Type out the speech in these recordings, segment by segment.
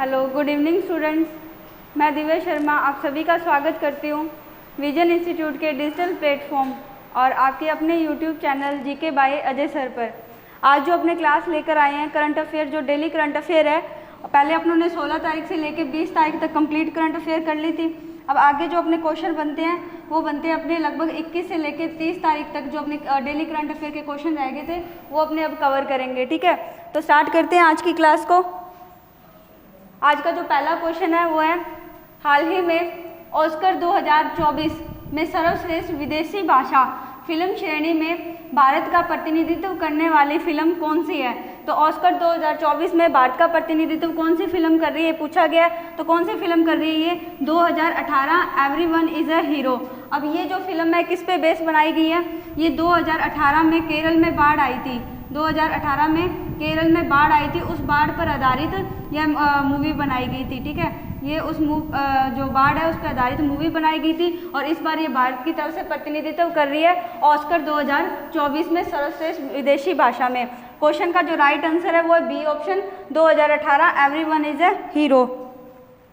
Hello, good evening students. मैं दिव्या शर्मा आप सभी का स्वागत करती हूँ विजन इंस्टीट्यूट के डिजिटल प्लेटफॉर्म और आपके अपने YouTube channel GK by Ajay sir पर। आज जो अपने क्लास लेकर आए हैं करंट अफेयर, जो डेली करंट अफेयर है, पहले अपनों ने 16 तारीख से लेकर 20 तारीख तक कंप्लीट करंट अफेयर कर ली थी। अब आगे जो अपने क्वेश्चन बनते हैं वो बनते हैं अपने लगभग 21 से लेकर 30 तारीख तक। जो अपने डेली करंट अफेयर के क्वेश्चन रह गए थे वो अपने अब कवर करेंगे। ठीक है, तो स्टार्ट करते हैं आज की क्लास को। आज का जो पहला क्वेश्चन है वो है, हाल ही में ऑस्कर 2024 में सर्वश्रेष्ठ विदेशी भाषा फिल्म श्रेणी में भारत का प्रतिनिधित्व करने वाली फिल्म कौन सी है। तो ऑस्कर 2024 में भारत का प्रतिनिधित्व कौन सी फिल्म कर रही है पूछा गया है। तो कौन सी फिल्म कर रही है ये 2018 एवरीवन इज़ अ हीरो। अब ये जो फिल्म है किस पे बेस बनाई गई है, ये 2018 में केरल में बाढ़ आई थी। 2018 में केरल में बाढ़ आई थी, उस बाढ़ पर आधारित यह मूवी बनाई गई थी। ठीक है, ये उस जो बाढ़ है उस पर आधारित मूवी बनाई गई थी और इस बार ये भारत की तरफ से प्रतिनिधित्व कर रही है ऑस्कर 2024 में सर्वश्रेष्ठ विदेशी भाषा में। क्वेश्चन का जो राइट आंसर है वो है B option, 2018 everyone is a hero.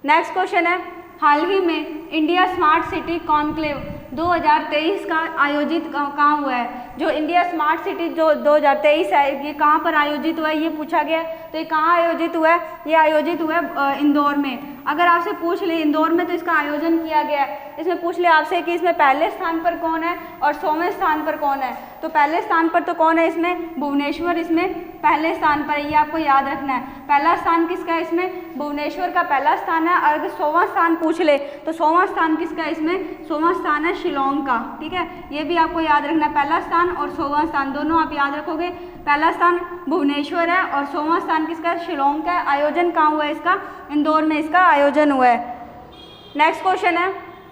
Next question है, हाल ही में इंडिया स्मार्ट सिटी कॉन्क्लेव 2023 का आयोजित कहाँ हुआ है। जो इंडिया स्मार्ट सिटी जो 2023 है ये कहाँ पर आयोजित हुआ है ये पूछा गया है। तो ये कहाँ आयोजित हुआ है, ये आयोजित हुआ है इंदौर में। अगर आपसे पूछ ले इंदौर में तो इसका आयोजन किया गया है, इसमें पूछ ले आपसे कि इसमें पहले स्थान पर कौन है और 100वें स्थान पर कौन है। तो पहले स्थान पर तो कौन है, इसमें भुवनेश्वर इसमें पहले स्थान पर है, ये आपको याद रखना है। पहला स्थान किसका है, इसमें भुवनेश्वर का पहला स्थान है। और अगर 100वां स्थान पूछ ले तो 100वां स्थान किसका है, इसमें 100वां स्थान है शिलोंग का। ठीक है, ये भी आपको याद रखना है, पहला स्थान और 100वां स्थान दोनों आप याद रखोगे। पहला स्थान भुवनेश्वर है और 100वां स्थान किसका है, शिलोंग का। आयोजन कहाँ हुआ है इसका, इंदौर में इसका आयोजन हुआ है। नेक्स्ट क्वेश्चन है,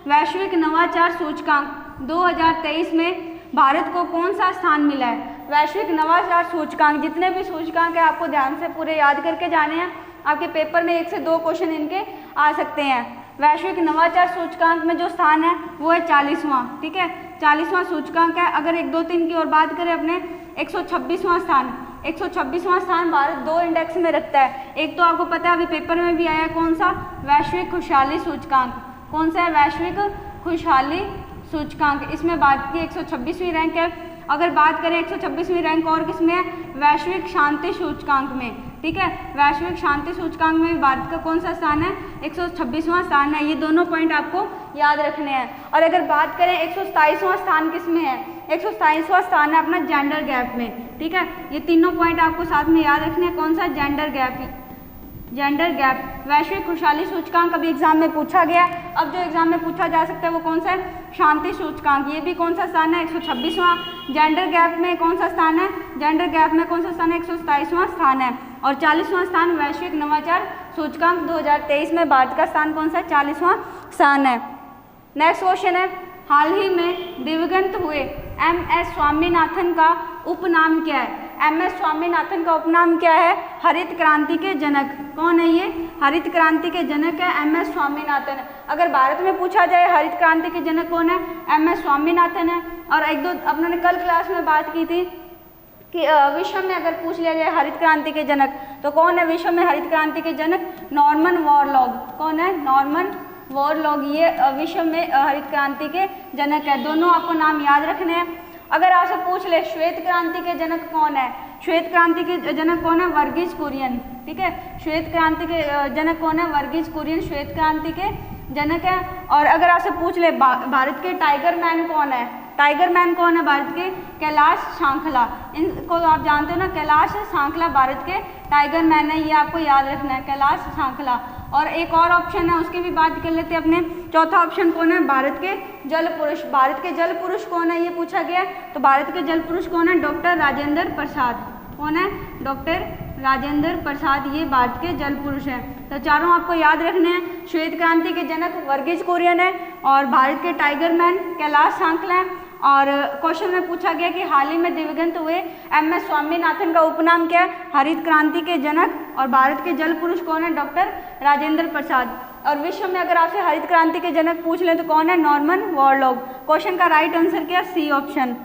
वैश्विक नवाचार सूचकांक 2023 में भारत को कौन सा स्थान मिला है। वैश्विक नवाचार सूचकांक, जितने भी सूचकांक है आपको ध्यान से पूरे याद करके जाने हैं। आपके पेपर में 1 से 2 क्वेश्चन इनके आ सकते हैं। वैश्विक नवाचार सूचकांक में जो स्थान है वो है 40वां। ठीक है, 40वां सूचकांक है। अगर 1, 2, 3 की ओर बात करें अपने 126वां स्थान, 126वां स्थान भारत 2 इंडेक्स में रखता है। एक तो आपको पता है अभी पेपर में भी आया है, कौन सा, वैश्विक खुशहाली सूचकांक। कौन सा है, वैश्विक खुशहाली सूचकांक। इसमें भारत की 126वीं रैंक है। अगर बात करें 126वीं रैंक और किस में है, वैश्विक शांति सूचकांक में। ठीक है, वैश्विक शांति सूचकांक में भारत का कौन सा स्थान है, 126वां स्थान है। ये दोनों पॉइंट आपको याद रखने हैं। और अगर बात करें 127वां स्थान किस में है, 127वां स्थान है अपना जेंडर गैप में। ठीक है, ये तीनों पॉइंट आपको साथ में याद रखने हैं। कौन सा, जेंडर गैप, जेंडर गैप। वैश्विक खुशहाली सूचकांक अभी एग्जाम में पूछा गया। अब जो एग्जाम में पूछा जा सकता है वो कौन सा है, शांति सूचकांक। ये भी कौन सा स्थान है, 126वां। जेंडर गैप में कौन सा स्थान है, जेंडर गैप में कौन सा स्थान है, 127वां स्थान है। और 40वां स्थान वैश्विक नवाचार सूचकांक 2023 में भारत का स्थान कौन सा है, 40वां स्थान है। नेक्स्ट क्वेश्चन है, हाल ही में दिवंगत हुए MS स्वामीनाथन का उपनाम क्या है। MS स्वामीनाथन का उपनाम क्या है, हरित क्रांति के जनक। कौन है ये, हरित क्रांति के जनक है MS स्वामीनाथन। अगर भारत में पूछा जाए हरित क्रांति के जनक कौन है, MS स्वामीनाथन है। और 1-2 अपने कल क्लास में बात की थी कि विश्व में अगर पूछ लिया जाए हरित क्रांति के जनक तो कौन है विश्व में हरित क्रांति के जनक, नॉर्मन बोरलॉग। कौन है, नॉर्मन बोरलॉग, ये विश्व में हरित क्रांति के जनक है। दोनों आपको नाम याद रखने हैं। अगर आपसे पूछ ले श्वेत क्रांति के जनक कौन है, श्वेत क्रांति के जनक कौन है, वर्गीज कुरियन। ठीक है, श्वेत क्रांति के जनक कौन है, वर्गीज कुरियन श्वेत क्रांति के जनक है। और अगर आपसे पूछ ले भारत के टाइगर मैन कौन है, टाइगर मैन कौन है भारत के, कैलाश सांखला। इनको आप जानते हो ना, कैलाश सांखला भारत के टाइगर मैन है, ये आपको याद रखना है, कैलाश सांखला। और एक और ऑप्शन है उसकी भी बात कर लेते हैं अपने। चौथा ऑप्शन कौन है, भारत के जल पुरुष। भारत के जल पुरुष कौन है ये पूछा गया। तो भारत के जल पुरुष कौन है, डॉक्टर राजेंद्र प्रसाद। कौन है, डॉक्टर राजेंद्र प्रसाद, ये भारत के जल पुरुष हैं। तो चारों आपको याद रखने हैं। श्वेत क्रांति के जनक वर्गीज कुरियन है और भारत के टाइगर मैन कैलाश सांखला है। और क्वेश्चन में पूछा गया कि हाल ही में दिवंगत हुए MS स्वामीनाथन का उपनाम क्या है, हरित क्रांति के जनक। और भारत के जल पुरुष कौन है, डॉक्टर राजेंद्र प्रसाद। और विश्व में अगर आपसे हरित क्रांति के जनक पूछ ले तो कौन है, नॉर्मन बोरलॉग। क्वेश्चन का राइट आंसर क्या, सी ऑप्शन।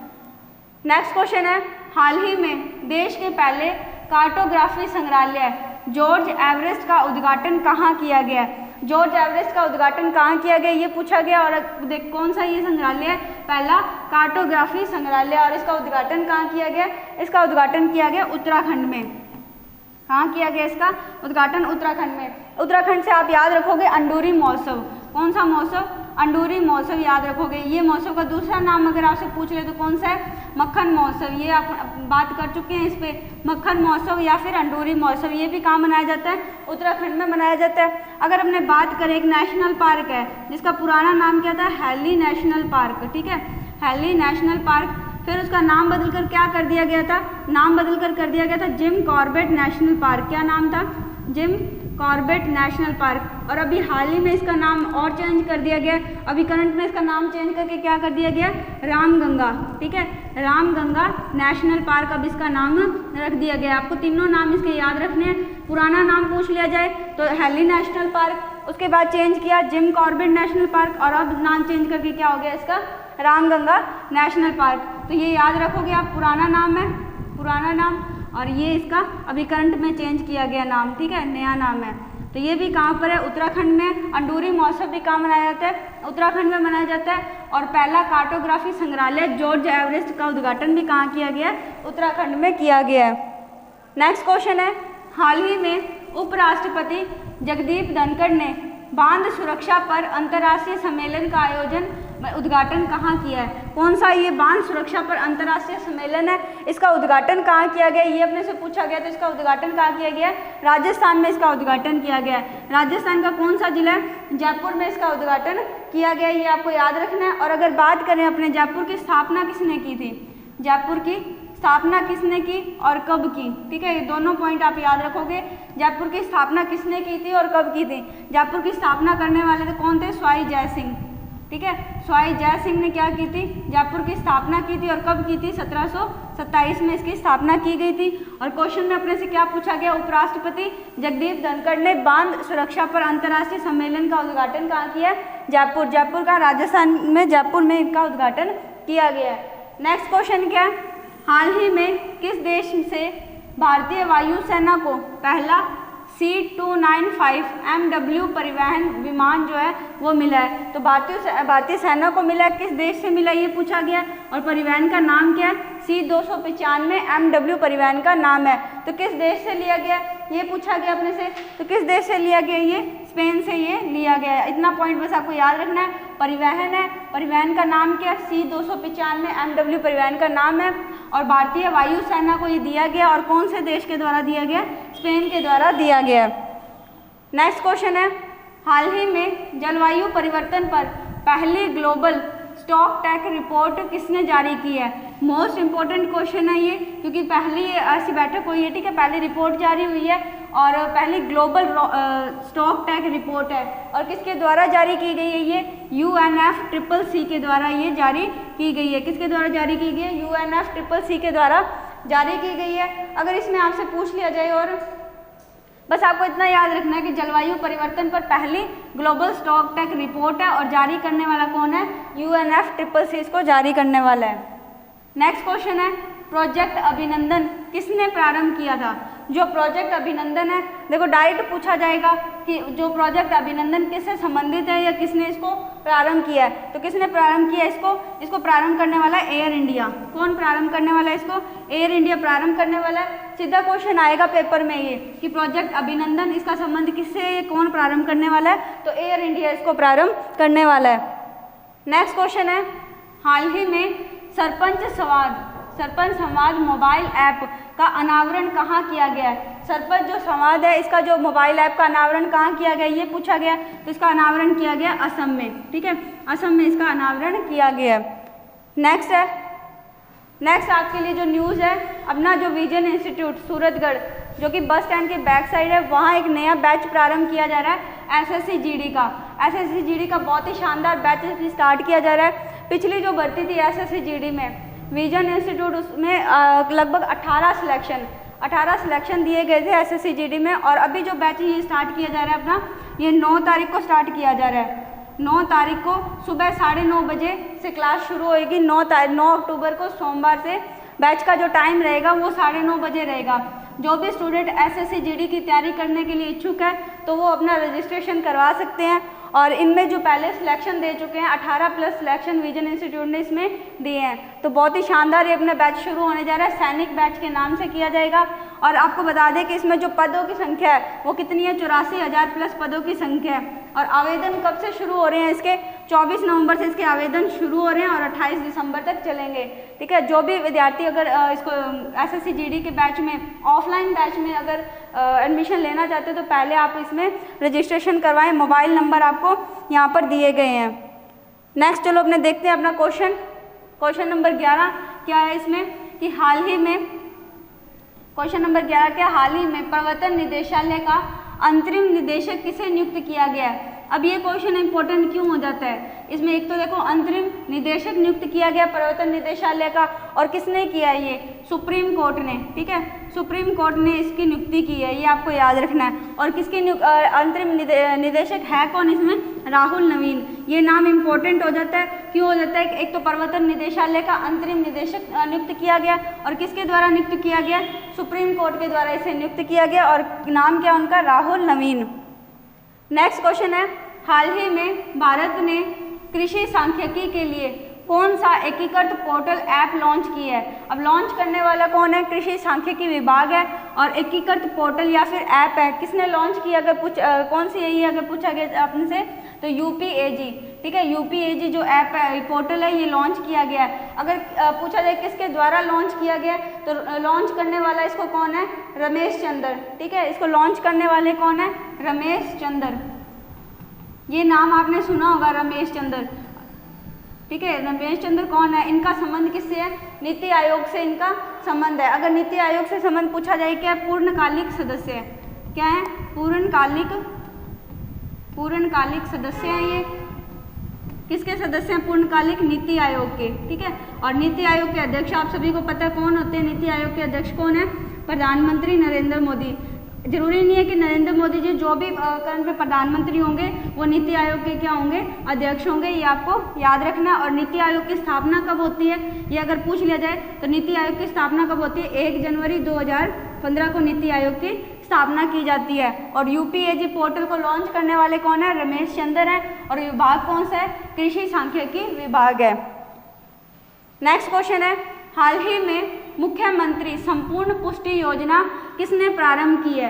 नेक्स्ट क्वेश्चन है, हाल ही में देश के पहले कार्टोग्राफी संग्रहालय जॉर्ज एवरेस्ट का उद्घाटन कहाँ किया गया है? जॉर्ज एवरेस्ट का उद्घाटन कहाँ किया गया ये पूछा गया। और देख कौन सा ये संग्रहालय है? पहला कार्टोग्राफी संग्रहालय। और इसका उद्घाटन कहाँ किया गया? इसका उद्घाटन किया गया उत्तराखंड में। कहाँ किया गया इसका उद्घाटन? उत्तराखंड में। उत्तराखंड से आप याद रखोगे अंडूरी महोत्सव। कौन सा महोत्सव? अंडूरी महोत्सव याद रखोगे। ये महोत्सव का दूसरा नाम अगर आपसे पूछ ले तो कौन सा है? मक्खन महोत्सव। ये आप बात कर चुके हैं इस पे, मक्खन महोत्सव या फिर अंडूरी महोत्सव। ये भी कहाँ मनाया जाता है? उत्तराखंड में मनाया जाता है। अगर हमने बात करें, एक नेशनल पार्क है जिसका पुराना नाम क्या था? Hailey national park. ठीक है, हैली नेशनल पार्क। फिर उसका नाम बदलकर क्या कर दिया गया था? नाम बदलकर कर दिया गया था जिम कॉर्बेट नेशनल पार्क। क्या नाम था? Jim Corbett national park. और अभी हाल ही में इसका नाम और चेंज कर दिया गया। अभी करंट में इसका नाम चेंज करके क्या कर दिया गया? रामगंगा। ठीक है, रामगंगा नेशनल पार्क अब इसका नाम रख दिया गया। आपको तीनों नाम इसके याद रखने हैं। पुराना नाम पूछ लिया जाए तो हैली नेशनल पार्क, उसके बाद चेंज किया जिम कॉर्बेट नेशनल पार्क, और अब नाम चेंज करके क्या हो गया इसका? Ramganga national park. तो ये याद रखोगे आप, पुराना नाम है, पुराना नाम, और ये इसका अभी करंट में चेंज किया गया नाम। ठीक है, नया नाम है। तो ये भी कहाँ पर है? उत्तराखंड में। अंडूरी महोत्सव भी कहाँ मनाया जाता है? उत्तराखंड में मनाया जाता है। और पहला कार्टोग्राफी संग्रहालय जॉर्ज एवरेस्ट का उद्घाटन भी कहाँ किया गया है? उत्तराखंड में किया गया है। नेक्स्ट क्वेश्चन है, हाल ही में उपराष्ट्रपति जगदीप धनखड़ ने बांध सुरक्षा पर अंतर्राष्ट्रीय सम्मेलन का आयोजन उद्घाटन कहाँ किया है? कौन सा ये बांध सुरक्षा पर अंतर्राष्ट्रीय सम्मेलन है? इसका उद्घाटन कहाँ किया गया? ये अपने से पूछा गया, तो इसका उद्घाटन कहाँ किया गया? राजस्थान में इसका उद्घाटन किया गया है। राजस्थान का कौन सा जिला है? जयपुर में इसका उद्घाटन किया गया। ये आपको याद रखना है। और अगर बात करें अपने जयपुर की स्थापना किसने की थी? जयपुर की स्थापना किसने की और कब की? ठीक है, ये दोनों पॉइंट आप याद रखोगे। जयपुर की स्थापना किसने की थी और कब की थी? जयपुर की स्थापना करने वाले थे कौन थे? स्वाई जय सिंह। ठीक है, स्वाई जय सिंह ने क्या की थी? जयपुर की स्थापना की थी। और कब की थी? 1727 में इसकी स्थापना की गई थी। और क्वेश्चन में अपने से क्या पूछा गया? उपराष्ट्रपति जगदीप धनखड़ ने बांध सुरक्षा पर अंतर्राष्ट्रीय सम्मेलन का उद्घाटन कहाँ किया? जयपुर। जयपुर का राजस्थान में, जयपुर में इनका उद्घाटन किया गया है। नेक्स्ट क्वेश्चन क्या है? हाल ही में किस देश से भारतीय वायुसेना को पहला C295 MW परिवहन विमान जो है वो मिला है? तो भारतीय सेना को मिला है, किस देश से मिला ये पूछा गया। और परिवहन का नाम क्या है? C295 MW परिवहन का नाम है। तो किस देश से लिया गया ये पूछा गया अपने से। तो किस देश से लिया गया? ये स्पेन से ये लिया गया है। इतना पॉइंट बस आपको याद रखना है। परिवहन है, परिवहन का नाम क्या? C295 MW परिवहन का नाम है। और भारतीय वायुसेना को ये दिया गया, और कौन से देश के द्वारा दिया गया? स्पेन के द्वारा दिया गया। नेक्स्ट क्वेश्चन है, हाल ही में जलवायु परिवर्तन पर पहली ग्लोबल स्टॉक टेक रिपोर्ट किसने जारी की है? मोस्ट इंपॉर्टेंट क्वेश्चन है ये, क्योंकि पहली ऐसी बैठक हुई है। ठीक है, पहली रिपोर्ट जारी हुई है और पहली ग्लोबल स्टॉक टेक रिपोर्ट है। और किसके द्वारा जारी की गई है? ये UNFCCC के द्वारा ये जारी की गई है। किसके द्वारा जारी की गई है? UNFCCC के द्वारा जारी की गई है। अगर इसमें आपसे पूछ लिया जाए, और बस आपको इतना याद रखना है कि जलवायु परिवर्तन पर पहली ग्लोबल स्टॉक टेक रिपोर्ट है, और जारी करने वाला कौन है? UNFCCC इसको जारी करने वाला है। नेक्स्ट क्वेश्चन है, प्रोजेक्ट अभिनंदन किसने प्रारंभ किया था? जो प्रोजेक्ट अभिनंदन है, देखो डायरेक्ट पूछा जाएगा कि जो प्रोजेक्ट अभिनंदन किससे संबंधित है या किसने इसको प्रारंभ किया है। तो किसने प्रारंभ किया इसको प्रारंभ करने वाला है एयर इंडिया। कौन प्रारंभ करने वाला है इसको? एयर इंडिया प्रारंभ करने वाला है। सीधा क्वेश्चन आएगा पेपर में ये कि प्रोजेक्ट अभिनंदन इसका संबंध किससे है, कौन प्रारंभ करने वाला है? तो एयर इंडिया इसको प्रारंभ करने वाला है। नेक्स्ट क्वेश्चन है, हाल ही में सरपंच संवाद मोबाइल ऐप का अनावरण कहाँ किया गया है? सरपंच जो संवाद है इसका जो मोबाइल ऐप का अनावरण कहाँ किया गया ये पूछा गया। तो इसका अनावरण किया गया असम में। ठीक है, असम में इसका अनावरण किया गया। नेक्स्ट आपके लिए जो न्यूज़ है, अपना जो विजन इंस्टीट्यूट सूरतगढ़ जो कि बस स्टैंड के बैक साइड है, वहाँ एक नया बैच प्रारंभ किया जा रहा है SSC GD का। SSC GD का बहुत ही शानदार बैच स्टार्ट किया जा रहा है। पिछली जो भर्ती थी SSC GD में विजन इंस्टीट्यूट, उसमें लगभग 18 सिलेक्शन दिए गए थे SSC GD में। और अभी जो बैच ये स्टार्ट किया जा रहा है अपना, ये 9 तारीख को स्टार्ट किया जा रहा है। 9 तारीख को सुबह 9:30 बजे से क्लास शुरू होएगी। 9 अक्टूबर को सोमवार से बैच का जो टाइम रहेगा वो 9:30 बजे रहेगा। जो भी स्टूडेंट एसएससी जीडी की तैयारी करने के लिए इच्छुक है तो वो अपना रजिस्ट्रेशन करवा सकते हैं। और इनमें जो पहले सिलेक्शन दे चुके हैं 18 प्लस सिलेक्शन विजन इंस्टीट्यूट ने इसमें दिए हैं। तो बहुत ही शानदार ये अपना बैच शुरू होने जा रहा है, सैनिक बैच के नाम से किया जाएगा। और आपको बता दें कि इसमें जो पदों की संख्या है वो कितनी है, 84,000 प्लस पदों की संख्या है। और आवेदन कब से शुरू हो रहे हैं इसके, 24 नवंबर से इसके आवेदन शुरू हो रहे हैं और 28 दिसंबर तक चलेंगे। ठीक है, जो भी विद्यार्थी अगर इसको एसएससी जीडी के बैच में ऑफलाइन बैच में अगर एडमिशन लेना चाहते हो तो पहले आप इसमें रजिस्ट्रेशन करवाएं। मोबाइल नंबर आपको यहाँ पर दिए गए हैं। नेक्स्ट चलो अपने देखते हैं अपना क्वेश्चन नंबर 11 क्या है इसमें कि हाल ही में क्वेश्चन नंबर 11 क्या, हाल ही में प्रवर्तन निदेशालय का अंतरिम निदेशक किसे नियुक्त किया गया है। अब ये क्वेश्चन इंपॉर्टेंट क्यों हो जाता है, इसमें एक तो देखो अंतरिम निदेशक नियुक्त किया गया प्रवर्तन निदेशालय का, और किसने किया है, ये सुप्रीम कोर्ट ने। ठीक है, सुप्रीम कोर्ट ने इसकी नियुक्ति की है, ये आपको याद रखना है। और किसके अंतरिम निदेशक है कौन इसमें, राहुल नवीन। ये नाम इंपॉर्टेंट हो जाता है, क्यों हो जाता है, एक तो प्रवर्तन निदेशालय का अंतरिम निदेशक नियुक्त किया गया और किसके द्वारा नियुक्त किया गया, सुप्रीम कोर्ट के द्वारा इसे नियुक्त किया गया और नाम क्या उनका, राहुल नवीन। नेक्स्ट क्वेश्चन है, हाल ही में भारत ने कृषि सांख्यिकी के लिए कौन सा एकीकृत पोर्टल ऐप लॉन्च की है। अब लॉन्च करने वाला कौन है, कृषि सांख्यिकी विभाग है। और एकीकृत पोर्टल या फिर ऐप है किसने लॉन्च की, अगर कौन सी है ये अगर पूछा गया आपने से तो यूपीएजी। ठीक है, यूपीएजी जो ऐप है पोर्टल है ये लॉन्च किया गया है। अगर पूछा जाए किसके द्वारा लॉन्च किया गया तो लॉन्च करने वाला इसको कौन है, रमेश चंद्र। ठीक है, इसको लॉन्च करने वाले कौन है, रमेश चंद्र। ये नाम आपने सुना होगा, रमेश चंद्र। ठीक है, रमेश चंद्र कौन है, इनका संबंध किससे है, नीति आयोग से इनका संबंध है। अगर नीति आयोग से संबंध पूछा जाए क्या, पूर्णकालिक सदस्य है। क्या है, पूर्णकालिक सदस्य हैं। ये किसके सदस्य हैं, पूर्णकालिक, नीति आयोग के। ठीक है, और नीति आयोग के अध्यक्ष आप सभी को पता है कौन होते हैं, नीति आयोग के अध्यक्ष कौन है, प्रधानमंत्री नरेंद्र मोदी। जरूरी नहीं है कि नरेंद्र मोदी जी जो भी करंट में प्रधानमंत्री होंगे वो नीति आयोग के क्या होंगे, अध्यक्ष होंगे। ये आपको याद रखना। और नीति आयोग की स्थापना कब होती है, ये अगर पूछ लिया जाए तो नीति आयोग की स्थापना कब होती है, 1 जनवरी 2015 को नीति आयोग की स्थापना की जाती है। और यूपीएजी पोर्टल को लॉन्च करने वाले कौन है, रमेश चंद्र है। और विभाग कौन सा है, कृषि सांख्यिकी विभाग है। नेक्स्ट क्वेश्चन है, हाल ही में मुख्यमंत्री संपूर्ण पुष्टि योजना किसने प्रारंभ की है।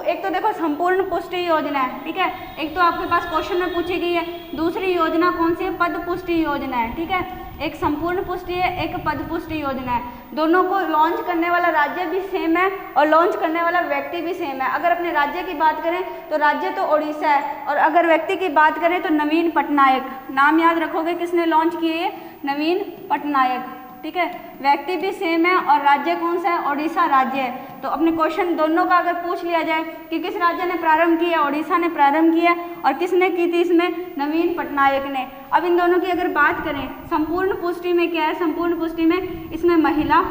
एक तो देखो संपूर्ण पुष्टि योजना है। ठीक है, एक तो आपके पास क्वेश्चन में पूछी गई है। दूसरी योजना कौन सी है, पद पुष्टि योजना है। ठीक है, एक संपूर्ण पुष्टि है, एक पद पुष्टि योजना है। दोनों को लॉन्च करने वाला राज्य भी सेम है और लॉन्च करने वाला व्यक्ति भी सेम है। अगर अपने राज्य की बात करें तो राज्य तो उड़ीसा है, और अगर व्यक्ति की बात करें तो नवीन पटनायक। नाम याद रखोगे किसने लॉन्च किए है, नवीन पटनायक। ठीक है, व्यक्ति भी सेम है और राज्य कौन सा है, ओडिशा राज्य है। तो अपने क्वेश्चन दोनों का अगर पूछ लिया जाए कि किस राज्य ने प्रारंभ किया, ओडिशा ने प्रारंभ किया। और किसने की थी इसमें, नवीन पटनायक ने। अब इन दोनों की अगर बात करें संपूर्ण पुष्टि में क्या है, संपूर्ण पुष्टि में इसमें महिला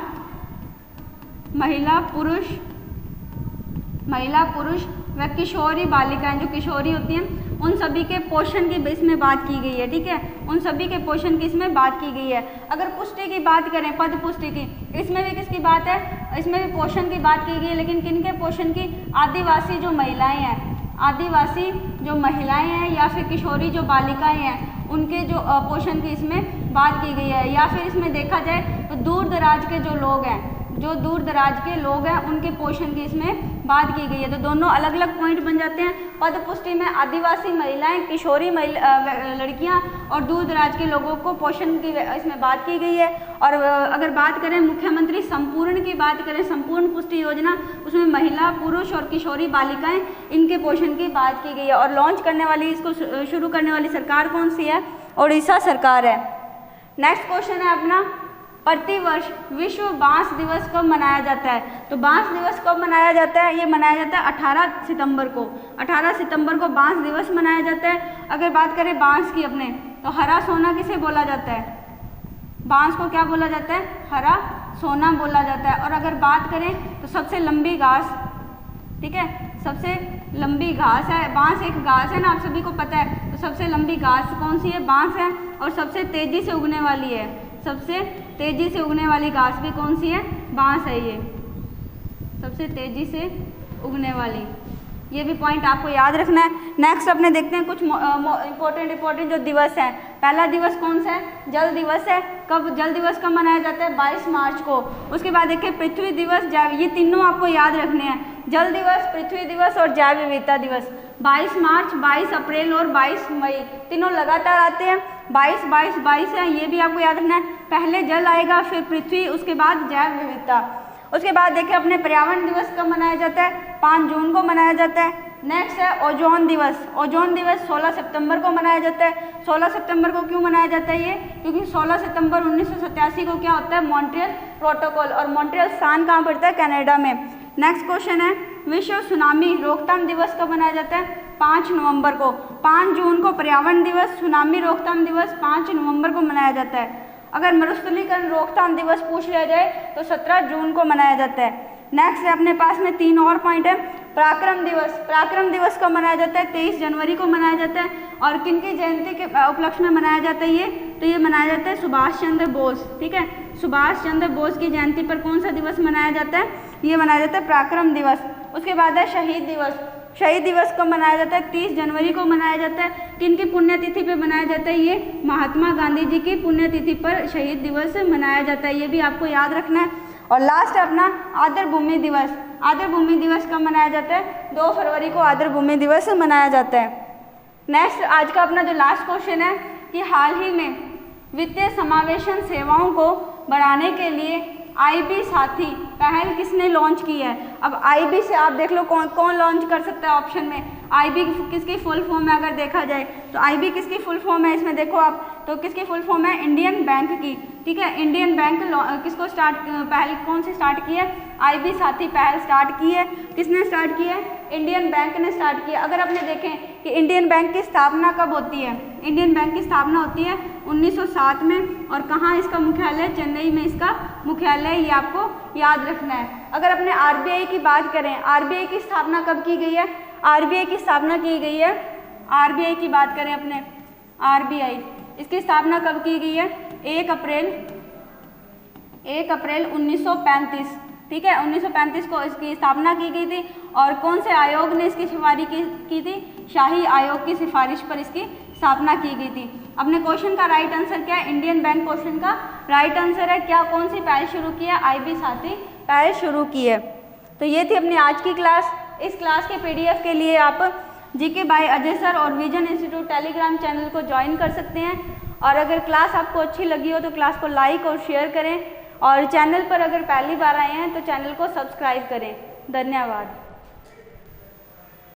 पुरुष व किशोरी बालिकाएं, जो किशोरी होती हैं उन सभी के पोषण की इसमें बात की गई है। ठीक है, उन सभी के पोषण की इसमें बात की गई है। अगर पुष्टि की बात करें, पद पुष्टि की, इसमें भी किसकी बात है, इसमें भी पोषण की बात की गई है। लेकिन किनके पोषण की, आदिवासी जो महिलाएं हैं, आदिवासी जो महिलाएं हैं या फिर किशोरी जो बालिकाएं हैं उनके जो पोषण की इसमें बात की गई है। या फिर इसमें देखा जाए तो दूर दराज के जो लोग हैं, जो दूर दराज के लोग हैं उनके पोषण की इसमें बात की गई है। तो दोनों अलग अलग पॉइंट बन जाते हैं। पद पुष्टि में आदिवासी महिलाएं, किशोरी लड़कियां और दूर दराज के लोगों को पोषण की इसमें बात की गई है। और अगर बात करें मुख्यमंत्री संपूर्ण की बात करें, संपूर्ण पुष्टि योजना, उसमें महिला, पुरुष और किशोरी बालिकाएं इनके पोषण की बात की गई है। और लॉन्च करने वाली, इसको शुरू करने वाली सरकार कौन सी है, उड़ीसा सरकार है। नेक्स्ट क्वेश्चन है अपना, प्रतिवर्ष विश्व बांस दिवस कब मनाया जाता है। तो बांस दिवस कब मनाया जाता है, ये मनाया जाता है 18 सितंबर को। 18 सितंबर को बांस दिवस मनाया जाता है। अगर बात करें बांस की अपने, तो हरा सोना किसे बोला जाता है, बांस को क्या बोला जाता है, हरा सोना बोला जाता है। और अगर बात करें तो सबसे लंबी घास, ठीक है, सबसे लंबी घास है बांस, एक घास है ना, आप सभी को पता है। तो सबसे लंबी घास कौन सी है, बांस है। और सबसे तेजी से उगने वाली है, सबसे तेजी से उगने वाली घास भी कौन सी है, बांस है। ये सबसे तेज़ी से उगने वाली, ये भी पॉइंट आपको याद रखना है। नेक्स्ट अपने देखते हैं कुछ इम्पोर्टेंट जो दिवस हैं। पहला दिवस कौन सा है? जल दिवस है। कब जल दिवस कब मनाया जाता है? 22 मार्च को। उसके बाद देखिए पृथ्वी दिवस, जैव, ये तीनों आपको याद रखने हैं। जल दिवस, पृथ्वी दिवस और जैव विविधता दिवस। 22 मार्च, 22 अप्रैल और 22 मई, तीनों लगातार आते हैं। 22, 22, 22 है, ये भी आपको याद रखना है। पहले जल आएगा, फिर पृथ्वी, उसके बाद जैव विविधता। उसके बाद देखिए अपने पर्यावरण दिवस कब मनाया जाता है? 5 जून को मनाया जाता है। नेक्स्ट है ओजोन दिवस। ओजोन दिवस 16 सितंबर को मनाया जाता है। 16 सितंबर को क्यों मनाया जाता है ये? क्योंकि 16 सितंबर 1987 को क्या होता है? Montreal protocol. और मॉन्ट्रियल स्थान कहाँ पड़ता है? कनाडा में। नेक्स्ट क्वेश्चन है विश्व सुनामी रोकथाम दिवस कब मनाया जाता है? 5 नवंबर को। 5 जून को पर्यावरण दिवस, सुनामी रोकथाम दिवस 5 नवंबर को मनाया जाता है। अगर मरुस्थलीकरण रोकथाम दिवस पूछ लिया जाए तो 17 जून को मनाया जाता है। नेक्स्ट है अपने पास में 3 और पॉइंट है। पराक्रम दिवस। पराक्रम दिवस कब मनाया जाता है? 23 जनवरी को मनाया जाता है। और किन की जयंती के उपलक्ष्य में मनाया जाता है ये? तो ये मनाया जाता है सुभाष चंद्र बोस। ठीक है, सुभाष चंद्र बोस की जयंती पर कौन सा दिवस मनाया जाता है? ये मनाया जाता है पराक्रम दिवस। उसके बाद है शहीद दिवस। शहीद दिवस कब मनाया जाता है? 30 जनवरी को मनाया जाता है। किनकी पुण्यतिथि पे मनाया जाता है? ये महात्मा गांधी जी की पुण्यतिथि पर शहीद दिवस मनाया जाता है, ये भी आपको याद रखना है। और लास्ट है अपना आदर भूमि दिवस। आदर भूमि दिवस कब मनाया जाता है? 2 फरवरी को आदर भूमि दिवस मनाया जाता है। नेक्स्ट आज का अपना जो लास्ट क्वेश्चन है कि हाल ही में वित्तीय समावेशन सेवाओं को बढ़ाने के लिए IB साथी पहल किसने लॉन्च की है? अब IB से आप देख लो कौन कौन लॉन्च कर सकता है ऑप्शन में। IB किसकी फुल फॉर्म है अगर देखा जाए तो IB किसकी फुल फॉर्म है इसमें देखो आप, तो किसकी फुल फॉर्म है? इंडियन बैंक की। ठीक है, इंडियन बैंक किसको पहल कौन सी स्टार्ट की है? IB साथी पहल स्टार्ट की है। किसने स्टार्ट की है? इंडियन बैंक ने स्टार्ट किया। अगर अपने देखें कि इंडियन बैंक की स्थापना कब होती है? इंडियन बैंक की स्थापना होती है 1907 में। और कहाँ इसका मुख्यालय? चेन्नई में इसका मुख्यालय, ये आपको याद रखना है। अगर अपने RBI की बात करें, RBI की स्थापना कब की गई है? RBI की स्थापना की गई है, RBI की बात करें अपने RBI, इसकी स्थापना कब की गई है? 1 अप्रैल 1935। ठीक है, 1935 को इसकी स्थापना की गई थी। और कौन से आयोग ने इसकी सिफारिश की थी? शाही आयोग की सिफारिश पर इसकी स्थापना की गई थी। अपने क्वेश्चन का राइट आंसर क्या है? इंडियन बैंक क्वेश्चन का राइट आंसर है। क्या कौन सी पहल शुरू की है? IB साथी पहल शुरू की है। तो ये थी अपनी आज की क्लास। इस क्लास के PDF के लिए आप GK बाय अजय सर और विजन इंस्टीट्यूट टेलीग्राम चैनल को ज्वाइन कर सकते हैं। और अगर क्लास आपको अच्छी लगी हो तो क्लास को लाइक और शेयर करें। और चैनल पर अगर पहली बार आए हैं तो चैनल को सब्सक्राइब करें। धन्यवाद।